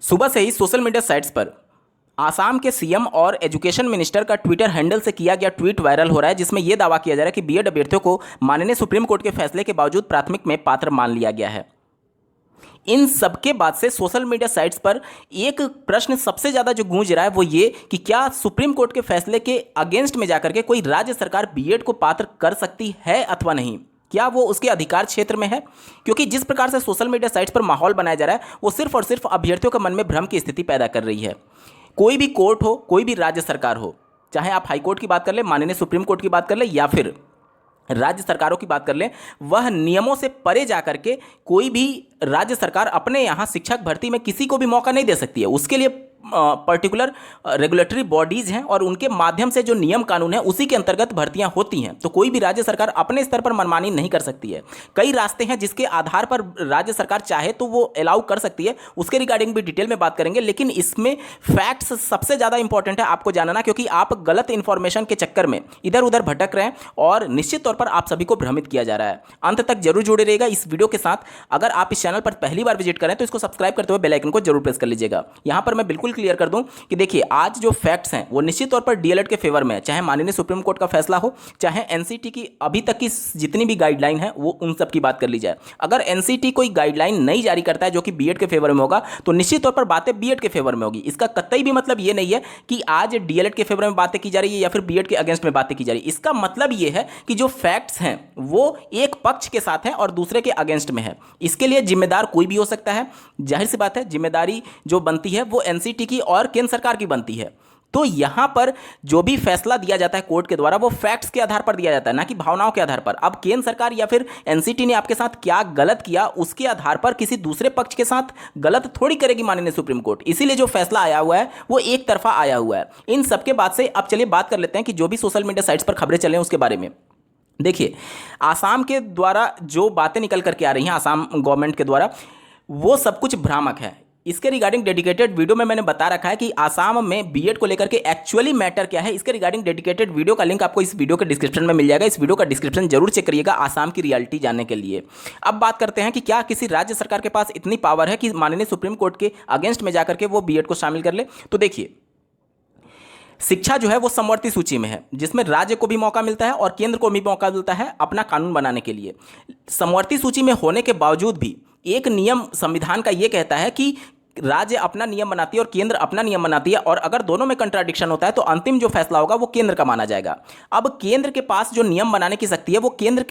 सुबह से ही social media sites पर आसाम के सीएम और एजुकेशन मिनिस्टर का ट्विटर हैंडल से किया गया ट्वीट वायरल हो रहा है, जिसमें यह दावा किया जा रहा है कि बीएड अभ्यर्थियों को माननीय सुप्रीम कोर्ट के फैसले के बावजूद प्राथमिक में पात्र मान लिया गया है। इन सबके बाद से सोशल मीडिया साइट्स पर एक प्रश्न सबसे ज़्यादा जो गूंज रहा है वो ये कि क्या सुप्रीम कोर्ट के फैसले के अगेंस्ट में जाकर के कोई राज्य सरकार बीएड को पात्र कर सकती है अथवा नहीं, क्या वो उसके अधिकार क्षेत्र में है? क्योंकि जिस प्रकार से सोशल मीडिया साइट्स पर माहौल बनाया जा रहा है वो सिर्फ और सिर्फ अभ्यर्थियों के मन में भ्रम की स्थिति पैदा कर रही है। कोई भी कोर्ट हो, कोई भी राज्य सरकार हो, चाहे आप हाई कोर्ट की बात कर ले, माननीय सुप्रीम कोर्ट की बात कर ले या फिर राज्य सरकारों की बात कर लें, वह नियमों से परे जाकर के कोई भी राज्य सरकार अपने यहाँ शिक्षक भर्ती में किसी को भी मौका नहीं दे सकती है। उसके लिए पर्टिकुलर रेगुलेटरी बॉडीज हैं और उनके माध्यम से जो नियम कानून है उसी के अंतर्गत भर्तियां होती हैं। तो कोई भी राज्य सरकार अपने स्तर पर मनमानी नहीं कर सकती है। कई रास्ते हैं जिसके आधार पर राज्य सरकार चाहे तो वो अलाउ कर सकती है, उसके रिगार्डिंग भी डिटेल में बात करेंगे। लेकिन इसमें फैक्ट्स सबसे ज़्यादा इंपॉर्टेंट है आपको जानना, क्योंकि आप गलत इंफॉर्मेशन के चक्कर में इधर उधर भटक रहे हैं और निश्चित तौर पर आप सभी को भ्रमित किया जा रहा है। अंत तक जरूर जुड़े रहिएगा इस वीडियो के साथ। अगर आप इस चैनल पर पहली बार विजिट करें तो इसको सब्सक्राइब करते हुए बेल आइकन को जरूर प्रेस कर लीजिएगा। यहां पर मैं बिल्कुल क्लियर कर दूं कि देखिए, आज जो फैक्ट्स हैं वो निश्चित तौर पर डीएलएड के फेवर में है। चाहे माननीय सुप्रीम कोर्ट का फैसला हो, चाहे एनसीटी की अभी तक की जितनी भी गाइडलाइन है वो उन सब की बात कर ली जाए। अगर एनसीटी कोई गाइडलाइन नहीं जारी करता है जो कि बीएड के फेवर में होगा तो निश्चित तौर पर बातें बीएड के फेवर में होगी। इसका कतई भी मतलब ये नहीं है कि आज डीएलएड के फेवर में बातें की जा रही है या फिर बीएड के अगेंस्ट में बातें की जा रही है। इसका मतलब ये है कि जो फैक्ट्स हैं वो एक पक्ष के साथ है और दूसरे के अगेंस्ट में है। इसके लिए जिम्मेदार कोई भी हो सकता है। जाहिर सी बात है, जिम्मेदारी जो बनती है वो एनसीटी की और केंद्र सरकार की बनती है। तो यहां पर जो भी फैसला दिया जाता है कोर्ट के द्वारा वो फैक्ट्स के आधार पर दिया जाता है, ना कि भावनाओं के आधार पर। अब केंद्र सरकार या फिर एनसीटी ने आपके साथ क्या गलत किया उसके आधार पर किसी दूसरे पक्ष के साथ गलत थोड़ी करेगी माननीय सुप्रीम कोर्ट। इसीलिए जो फैसला आया हुआ है वो एक तरफा आया हुआ है। इन सबके बाद से अब चलिए बात कर लेते हैं कि जो भी सोशल मीडिया साइट्स पर खबरें चले हैं उसके बारे में। देखिए, आसाम के द्वारा जो बातें निकल करके आ रही हैं आसाम गवर्नमेंट के द्वारा, वो सब कुछ भ्रामक है। इसके रिगार्डिंग डेडिकेटेड वीडियो में मैंने बता रखा है कि आसाम में बीएड को लेकर के एक्चुअली मैटर क्या है। इसके रिगार्डिंग डेडिकेटेड वीडियो का लिंक आपको इस वीडियो के डिस्क्रिप्शन में मिल जाएगा। इस वीडियो का डिस्क्रिप्शन जरूर चेक करिएगा आसाम की रियलिटी जानने के लिए। अब बात करते हैं कि क्या किसी राज्य सरकार के पास इतनी पावर है कि माननीय सुप्रीम कोर्ट के अगेंस्ट में जाकर के वो बीएड को शामिल कर ले। तो देखिए, शिक्षा जो है वो समवर्ती सूची में है, जिसमें राज्य को भी मौका मिलता है और केंद्र को भी मौका मिलता है अपना कानून बनाने के लिए। समवर्ती सूची में होने के बावजूद भी एक नियम संविधान का ये कहता है कि राज्य अपना नियम बनाती है और केंद्र अपना नियम बनाती है, और अगर दोनों में कंट्राडिक्शन होता है तो अंतिम जो फैसला होगा वो केंद्र का माना जाएगा। अब केंद्र के पास जो नियम बनाने की शक्ति है वो केंद्र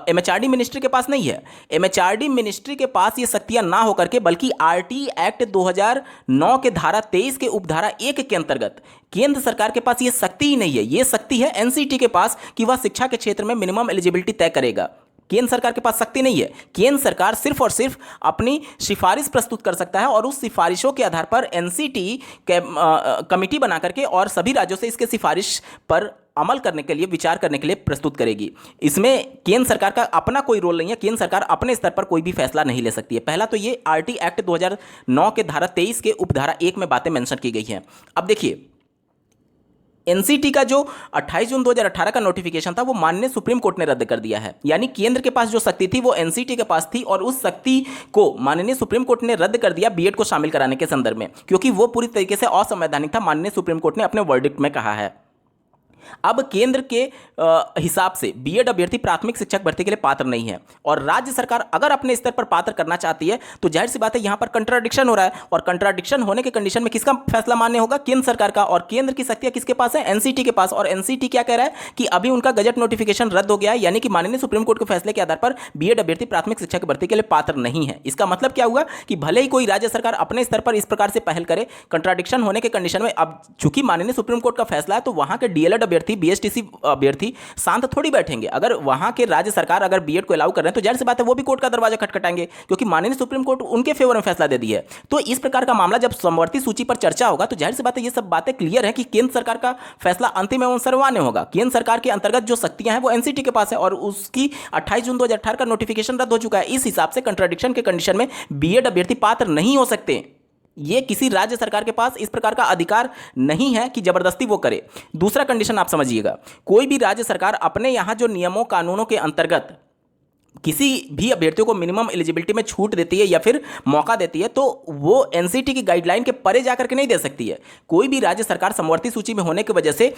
एमएचआरडी मिनिस्ट्री के पास नहीं है। एमएचआरडी मिनिस्ट्री के पास ये शक्तियां ना होकर के बल्कि आरटी एक्ट 2009 के धारा 23 के उपधारा 1 के अंतर्गत केंद्र सरकार के पास ये शक्ति ही नहीं है। ये शक्ति है एनसीटी के पास कि वह शिक्षा के क्षेत्र में मिनिमम एलिजिबिलिटी तय करेगा। केंद्र सरकार के पास शक्ति नहीं है। केंद्र सरकार सिर्फ और सिर्फ अपनी सिफारिश प्रस्तुत कर सकता है और उस सिफारिशों के आधार पर एनसीटी कमिटी बना करके और सभी राज्यों से इसके सिफारिश पर अमल करने के लिए, विचार करने के लिए प्रस्तुत करेगी। इसमें केंद्र सरकार का अपना कोई रोल नहीं है। केंद्र सरकार अपने स्तर पर कोई भी फैसला नहीं ले सकती है। पहला तो ये आरटी एक्ट 2009 के धारा 23 के उपधारा 1 में बातें मेंशन की गई हैं। अब देखिए, एनसीटी का जो 28 जून 2018 का नोटिफिकेशन था वो माननीय सुप्रीम कोर्ट ने रद्द कर दिया है। यानी केंद्र के पास जो शक्ति थी वो एनसीटी के पास थी और उस शक्ति को माननीय सुप्रीम कोर्ट ने रद्द कर दिया बीएड को शामिल कराने के संदर्भ में, क्योंकि वो पूरी तरीके से असंवैधानिक था। माननीय सुप्रीम कोर्ट ने अपने वर्डिक्ट में कहा है। अब केंद्र के हिसाब से बीएड अभ्यर्थी प्राथमिक शिक्षक भर्ती के लिए पात्र नहीं है और राज्य सरकार अगर अपने स्तर पर पात्र करना चाहती है तो जाहिर सी बात है यहां पर कंट्राडिक्शन हो रहा है। और कंट्राडिक्शन होने के कंडीशन में किसका फैसला मान्य होगा? केंद्र सरकार का। और केंद्र की शक्तियां किसके पास है? एनसीटी के पास। और एनसीटी क्या कह रहा है कि अभी उनका गजट नोटिफिकेशन रद्द हो गया है, यानी कि माननीय सुप्रीम कोर्ट के फैसले के आधार पर बीएड अभ्यर्थी प्राथमिक शिक्षक भर्ती के लिए पात्र नहीं है। इसका मतलब क्या हुआ कि भले ही कोई राज्य सरकार अपने स्तर पर इस प्रकार से पहल करे, कंट्राडिक्शन होने के कंडीशन में अब चूंकि माननीय सुप्रीम कोर्ट का फैसला है तो वहां के डीएलएड अभ्यर्थी, बीएसटीसी अभ्यर्थी शांत थोड़ी बैठेंगे। अगर वहां के राज्य सरकार अगर बीएड को अलाउ कर रहे हैं तो जाहिर सी बात है वो भी कोर्ट का दरवाजा खटखटाएंगे, क्योंकि माननीय सुप्रीम कोर्ट उनके फेवर में फैसला दे दिया है। तो इस प्रकार का मामला जब समवर्ती सूची पर चर्चा होगा तो जाहिर सी बात है ये सब बातें क्लियर है कि केंद्र सरकार का फैसला अंतिम एवं सर्वमान्य होगा। केंद्र सरकार के अंतर्गत जो शक्तियां हैं वो एनसीटी के पास है और उसकी 28 जून 2018 का नोटिफिकेशन रद्द हो चुका है। इस हिसाब से कंट्राडिक्शन के कंडीशन में बीएड अभ्यर्थी पात्र नहीं हो सकते। ये किसी राज्य सरकार के पास इस प्रकार का अधिकार नहीं है कि जबरदस्ती वो करे। दूसरा कंडीशन आप समझिएगा, कोई भी राज्य सरकार अपने यहां जो नियमों कानूनों के अंतर्गत किसी भी अभ्यर्थियों को मिनिमम एलिजिबिलिटी में छूट देती है या फिर मौका देती है तो वो एनसीटी की गाइडलाइन के परे जाकर के नहीं दे सकती है। कोई भी राज्य सरकार समवर्ती सूची में होने की वजह से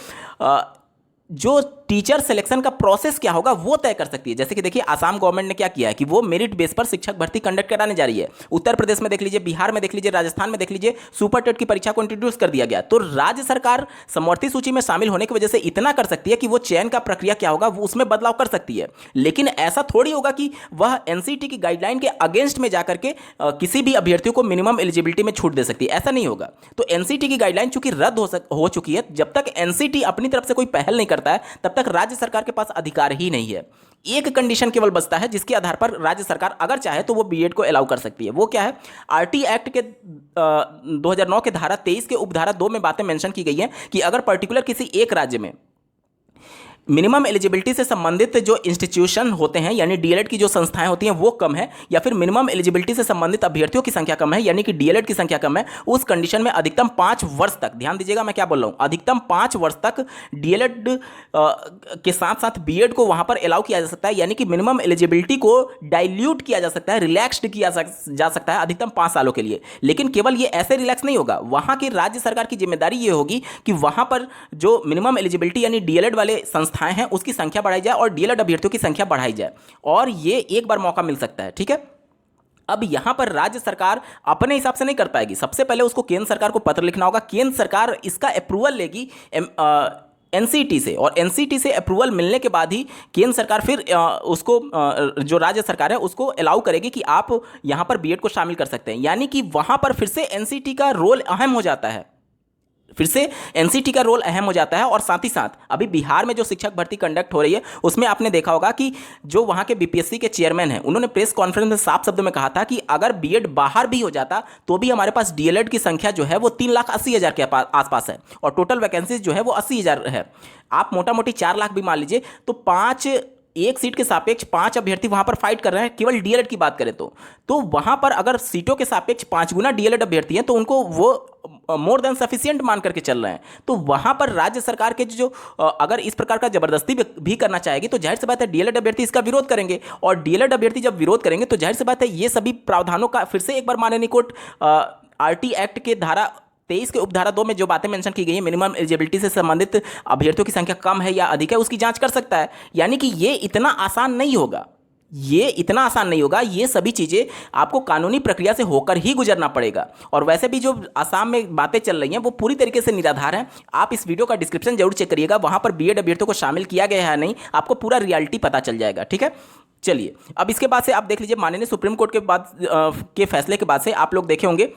जो टीचर सिलेक्शन का प्रोसेस क्या होगा वो तय कर सकती है। जैसे कि देखिए आसाम गवर्नमेंट ने क्या किया है कि वो मेरिट बेस पर शिक्षक भर्ती कंडक्ट कराने जा रही है। उत्तर प्रदेश में देख लीजिए, बिहार में देख लीजिए, राजस्थान में देख लीजिए, सुपर टेट की परीक्षा को इंट्रोड्यूस कर दिया गया। तो राज्य सरकार समवर्ती सूची में शामिल होने की वजह से इतना कर सकती है कि वो चयन का प्रक्रिया क्या होगा वो उसमें बदलाव कर सकती है। लेकिन ऐसा थोड़ी होगा कि वह एनसीटी की गाइडलाइन के अगेंस्ट में जाकर के किसी भी अभ्यर्थियों को मिनिमम एलिजिबिलिटी में छूट दे सकती है, ऐसा नहीं होगा। तो एनसीटी की गाइडलाइन चूंकि रद्द हो चुकी है, जब तक एनसीटी अपनी तरफ से कोई पहल नहीं करता है तब तक राज्य सरकार के पास अधिकार ही नहीं है। एक कंडीशन केवल बचता है जिसके आधार पर राज्य सरकार अगर चाहे तो वो बीएड को अलाउ कर सकती है। वो क्या है? आरटी एक्ट के 2009 के धारा 23 के उपधारा 2 में बातें मेंशन की गई हैं कि अगर पर्टिकुलर किसी एक राज्य में मिनिमम एलिजिबिलिटी से संबंधित जो इंस्टीट्यूशन होते हैं यानी डीएलएड की जो संस्थाएं होती हैं वो कम है, या फिर मिनिमम एलिजिबिलिटी से संबंधित अभ्यर्थियों की संख्या कम है यानी कि डीएलएड की संख्या कम है, उस कंडीशन में अधिकतम 5 वर्ष तक, ध्यान दीजिएगा मैं क्या बोल रहा हूं, अधिकतम 5 वर्ष तक डीएलएड के साथ साथ बीएड को वहां पर अलाउ किया जा सकता है। यानी कि मिनिमम एलिजिबिलिटी को डाइल्यूट किया जा सकता है, रिलैक्स्ड किया जा सकता है अधिकतम 5 सालों के लिए। लेकिन केवल ये ऐसे रिलैक्स नहीं होगा, वहां की राज्य सरकार की जिम्मेदारी ये होगी कि वहां पर जो मिनिमम एलिजिबिलिटी यानी डीएलएड वाले हैं उसकी संख्या बढ़ाई जाए और डीएलएड अभ्यर्थियों की संख्या बढ़ाई जाए, और ये एक बार मौका मिल सकता है। ठीक है, अब यहां पर राज्य सरकार अपने हिसाब से नहीं कर पाएगी। सबसे पहले उसको केंद्र सरकार को पत्र लिखना होगा, केंद्र सरकार इसका अप्रूवल लेगी एनसीटी से, और एनसीटी से अप्रूवल मिलने के बाद ही केंद्र सरकार फिर उसको जो राज्य सरकार है उसको अलाउ करेगी कि आप यहां पर बीएड को शामिल कर सकते हैं। यानी कि वहां पर फिर से एनसीटी का रोल अहम हो जाता है, फिर से एनसीटी का रोल अहम हो जाता है। और साथ ही साथ अभी बिहार में जो शिक्षक भर्ती कंडक्ट हो रही है उसमें आपने देखा होगा कि जो वहां के बीपीएससी के चेयरमैन हैं उन्होंने प्रेस कॉन्फ्रेंस में साफ शब्दों में कहा था कि अगर बीएड बाहर भी हो जाता तो भी हमारे पास डीएलएड की संख्या जो है वो 3,80,000 के आसपास है और टोटल वैकेंसीज जो है वो 80,000 है। आप मोटा मोटी 4 लाख भी मान लीजिए तो 5 एक सीट के सापेक्ष 5 अभ्यर्थी वहां पर फाइट कर रहे हैं। केवल डीएलएड की बात करें तो वहां पर अगर सीटों के सापेक्ष 5 गुना डीएलएड अभ्यर्थी हैं तो उनको वो मोर देन सफिशिएंट मान करके चल रहे हैं। तो वहां पर राज्य सरकार के जो अगर इस प्रकार का जबरदस्ती भी करना चाहेगी तो जाहिर सी बात है डीएलएड अभ्यर्थी इसका विरोध करेंगे, और डीएलएड अभ्यर्थी जब विरोध करेंगे तो जाहिर सी बात है ये सभी प्रावधानों का फिर से एक बार माननीय कोर्ट आरटी एक्ट के धारा 23 के उपधारा 2 में जो बातें मेंशन की गई है, मिनिमम एलिजिबिलिटी से संबंधित अभ्यर्थियों की संख्या कम है या अधिक है, उसकी जांच कर सकता है। यानी कि ये इतना आसान नहीं होगा, ये इतना आसान नहीं होगा, ये सभी चीज़ें आपको कानूनी प्रक्रिया से होकर ही गुजरना पड़ेगा। और वैसे भी जो आसाम में बातें चल रही हैं वो पूरी तरीके से निराधार हैं। आप इस वीडियो का डिस्क्रिप्शन जरूर चेक करिएगा, वहाँ पर बीएड अभ्यर्थियों को शामिल किया गया है नहीं, आपको पूरा रियलिटी पता चल जाएगा। ठीक है, चलिए अब इसके बाद से आप देख लीजिए माननीय सुप्रीम कोर्ट के बाद के फैसले के बाद से आप लोग देखे होंगे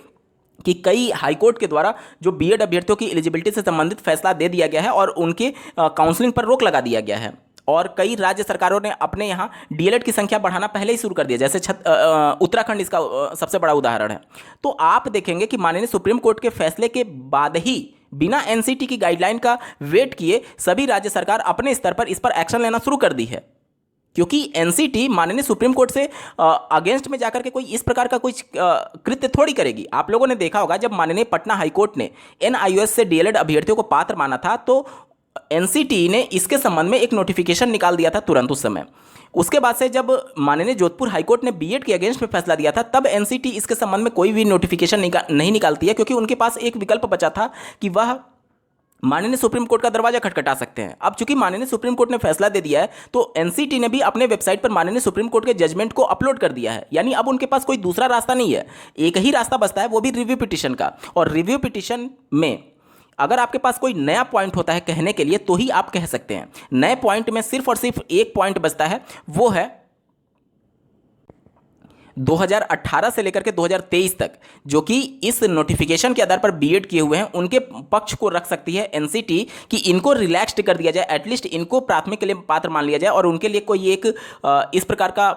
कि कई हाईकोर्ट के द्वारा जो बीएड अभ्यर्थियों की एलिजिबिलिटी से संबंधित फैसला दे दिया गया है और उनके काउंसलिंग पर रोक लगा दिया गया है। और कई राज्य सरकारों ने अपने यहाँ डीएलएड की संख्या बढ़ाना पहले ही शुरू कर दिया, जैसे उत्तराखंड इसका सबसे बड़ा उदाहरण है। तो आप देखेंगे कि माननीय सुप्रीम कोर्ट के फैसले के बाद ही बिना एनसीटी की गाइडलाइन का वेट किए सभी राज्य सरकार अपने स्तर पर इस पर एक्शन लेना शुरू कर दी है, क्योंकि एनसीटी माननीय सुप्रीम कोर्ट से अगेंस्ट में जाकर के कोई इस प्रकार का कुछ कृत्य थोड़ी करेगी। आप लोगों ने देखा होगा जब माननीय पटना हाईकोर्ट ने एनआईओएस से डीएलएड अभ्यर्थियों को पात्र माना था तो एनसीटी ने इसके संबंध में एक नोटिफिकेशन निकाल दिया था तुरंत उस समय। उसके बाद से जब माननीय जोधपुर हाईकोर्ट ने बीएड के अगेंस्ट में फैसला दिया था तब एनसीटी इसके संबंध में कोई भी नोटिफिकेशन नहीं निकालती है, क्योंकि उनके पास एक विकल्प बचा था कि वह माननीय सुप्रीम कोर्ट का दरवाजा खटखटा सकते हैं। अब चूंकि माननीय सुप्रीम कोर्ट ने फैसला दे दिया है तो एनसीटी ने भी अपने वेबसाइट पर माननीय सुप्रीम कोर्ट के जजमेंट को अपलोड कर दिया है। यानी अब उनके पास कोई दूसरा रास्ता नहीं है, एक ही रास्ता बचता है, वो भी रिव्यू पिटीशन का। और रिव्यू पिटीशन में अगर आपके पास कोई नया पॉइंट होता है कहने के लिए तो ही आप कह सकते हैं। नए पॉइंट में सिर्फ और सिर्फ एक पॉइंट बचता है, वो है 2018 से लेकर के 2023 तक जो कि इस नोटिफिकेशन के आधार पर बीएड किए हुए हैं उनके पक्ष को रख सकती है एनसीटी कि इनको रिलैक्स्ड कर दिया जाए, एटलीस्ट इनको प्राथमिक के लिए पात्र मान लिया जाए और उनके लिए कोई एक इस प्रकार का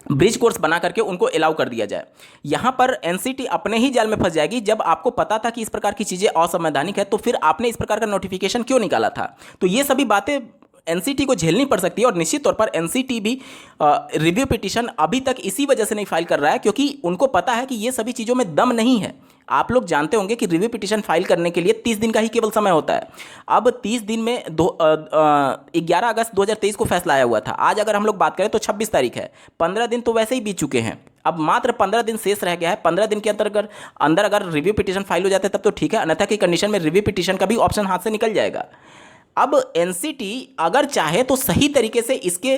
ब्रिज कोर्स बना करके उनको अलाउ कर दिया जाए। यहां पर एनसीटी अपने ही जाल में फंस जाएगी। जब आपको पता था कि इस प्रकार की चीज़ें असंवैधानिक है तो फिर आपने इस प्रकार का नोटिफिकेशन क्यों निकाला था। तो ये सभी बातें एनसीटी को झेलनी पड़ सकती है और निश्चित तौर पर एनसीटी भी रिव्यू पिटीशन अभी तक इसी वजह से नहीं फाइल कर रहा है क्योंकि उनको पता है कि ये सभी चीज़ों में दम नहीं है। आप लोग जानते होंगे कि रिव्यू पिटीशन फाइल करने के लिए 30 दिन का ही केवल समय होता है। अब 30 दिन में 11 अगस्त 2023 को फैसला आया हुआ था। आज अगर हम लोग बात करें तो 26 तारीख है, 15 दिन तो वैसे ही बीत चुके हैं। अब मात्र 15 दिन शेष रह गया है। 15 दिन के अंदर अगर रिव्यू पिटीशन फाइल हो जाता है तब तो ठीक है, अन्यथा की कंडीशन में रिव्यू पिटीशन का भी ऑप्शन हाथ से निकल जाएगा। अब एनसीटी अगर चाहे तो सही तरीके से इसके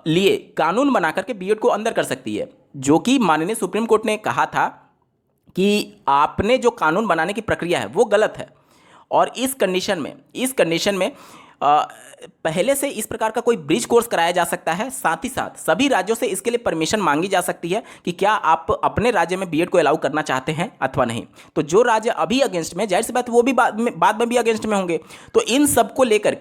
लिए कानून बना करके बीएड को अंदर कर सकती है, जो कि माननीय सुप्रीम कोर्ट ने कहा था कि आपने जो कानून बनाने की प्रक्रिया है वो गलत है। और इस कंडीशन में पहले से इस प्रकार का कोई ब्रिज कोर्स कराया जा सकता है। साथ ही साथ सभी राज्यों से इसके लिए परमिशन मांगी जा सकती है कि क्या आप अपने राज्य में बीएड को अलाउ करना चाहते हैं अथवा नहीं। तो जो राज्य अभी अगेंस्ट में, जाहिर सी बात वो भी बाद में भी अगेंस्ट में होंगे। तो इन सबको लेकर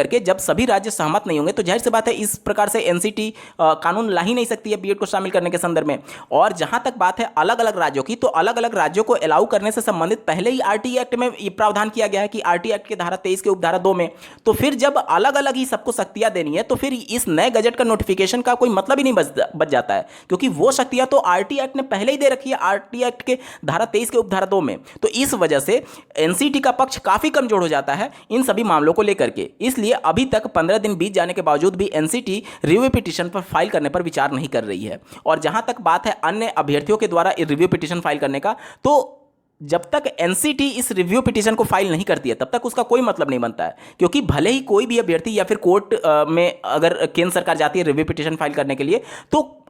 के जब सभी राज्य सहमत नहीं होंगे तो जाहिर सी बात है इस प्रकार से एनसीटी कानून ला ही नहीं सकती है बीएड को शामिल करने के संदर्भ में। और जहां तक बात है अलग अलग राज्यों की, तो अलग अलग राज्यों को अलाउ करने से संबंधित पहले ही आरटी एक्ट में प्रावधान किया गया है कि आरटी एक्ट के धारा 23 के उपधारा 2 में। तो फिर जब अलग अलग ही सबको शक्तियां देनी है तो फिर इस नए गजट का नोटिफिकेशन का कोई मतलब ही नहीं बच जाता है, क्योंकि वो शक्तियां तो आरटी एक्ट ने पहले ही दे रखी है, आरटी एक्ट के धारा 23 के उपधारा 2 में। तो इस वजह से एनसीटी का पक्ष काफी कमजोर हो जाता है इन सभी मामलों को लेकर के। इसलिए अभी तक 15 दिन बीत जाने के बावजूद भी एनसीटी रिव्यू पिटीशन पर फाइल करने पर विचार नहीं कर रही है। और जहां तक बात है अन्य अभ्यर्थियों के द्वारा रिव्यू पिटीशन फाइल करने का, तो जब तक एनसीटी इस रिव्यू पिटीशन को फाइल नहीं करती है तब तक उसका कोई मतलब नहीं बनता है। क्योंकि भले ही कोई भी अभ्यर्थी या फिर कोर्ट में अगर केंद्र सरकार जाती है रिव्यू पिटीशन फाइल करने के लिए, तो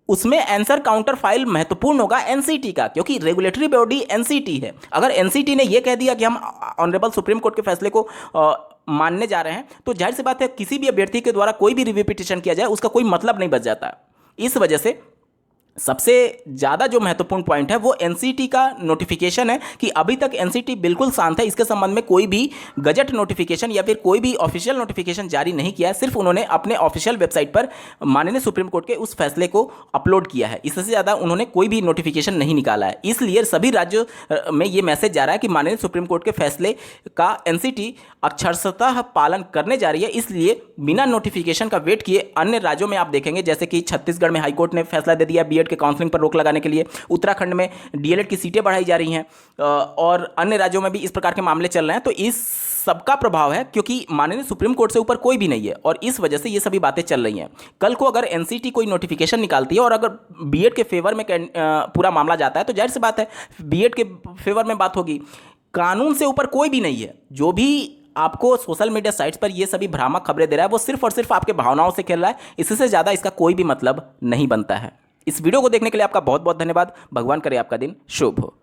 उसमें आंसर काउंटर फाइल महत्वपूर्ण होगा एनसीटी का, क्योंकि रेगुलेटरी बॉडी एनसीटी है। अगर एनसीटी ने यह कह दिया कि हम ऑनरेबल सुप्रीम कोर्ट के फैसले को मानने जा रहे हैं, तो जाहिर सी बात है किसी भी अभ्यर्थी के द्वारा कोई भी रिव्यू पिटीशन किया जाए उसका कोई मतलब नहीं बच जाता। इस वजह से सबसे ज़्यादा जो महत्वपूर्ण पॉइंट है वो एनसीटी का नोटिफिकेशन है कि अभी तक एनसीटी बिल्कुल शांत है। इसके संबंध में कोई भी गजट नोटिफिकेशन या फिर कोई भी ऑफिशियल नोटिफिकेशन जारी नहीं किया है। सिर्फ उन्होंने अपने ऑफिशियल वेबसाइट पर माननीय सुप्रीम कोर्ट के उस फैसले को अपलोड किया है, इससे ज़्यादा उन्होंने कोई भी नोटिफिकेशन नहीं निकाला है। इसलिए सभी राज्यों में ये मैसेज जा रहा है कि माननीय सुप्रीम कोर्ट के फैसले का एनसीटी अक्षरशः पालन करने जा रही है। इसलिए बिना नोटिफिकेशन का वेट किए अन्य राज्यों में आप देखेंगे, जैसे कि छत्तीसगढ़ में हाईकोर्ट ने फैसला दे दिया बीएड के काउंसलिंग पर रोक लगाने के लिए, उत्तराखंड में डीएलएड की सीटें बढ़ाई जा रही हैं, और अन्य राज्यों में भी इस प्रकार के मामले चल रहे हैं। तो इस सबका प्रभाव है क्योंकि माननीय सुप्रीम कोर्ट से ऊपर कोई भी नहीं है और इस वजह से ये सभी बातें चल रही हैं। कल को अगर एनसीटी कोई नोटिफिकेशन निकालती है और अगर बीएड के फेवर में पूरा मामला जाता है तो जाहिर सी बात है बीएड के फेवर में बात होगी। कानून से ऊपर कोई भी नहीं है। जो भी आपको सोशल मीडिया साइट्स पर ये सभी भ्रामक खबरें दे रहा है वो सिर्फ और सिर्फ आपके भावनाओं से खेल रहा है, इससे ज़्यादा इसका कोई भी मतलब नहीं बनता है। इस वीडियो को देखने के लिए आपका बहुत बहुत धन्यवाद। भगवान करे आपका दिन शुभ हो।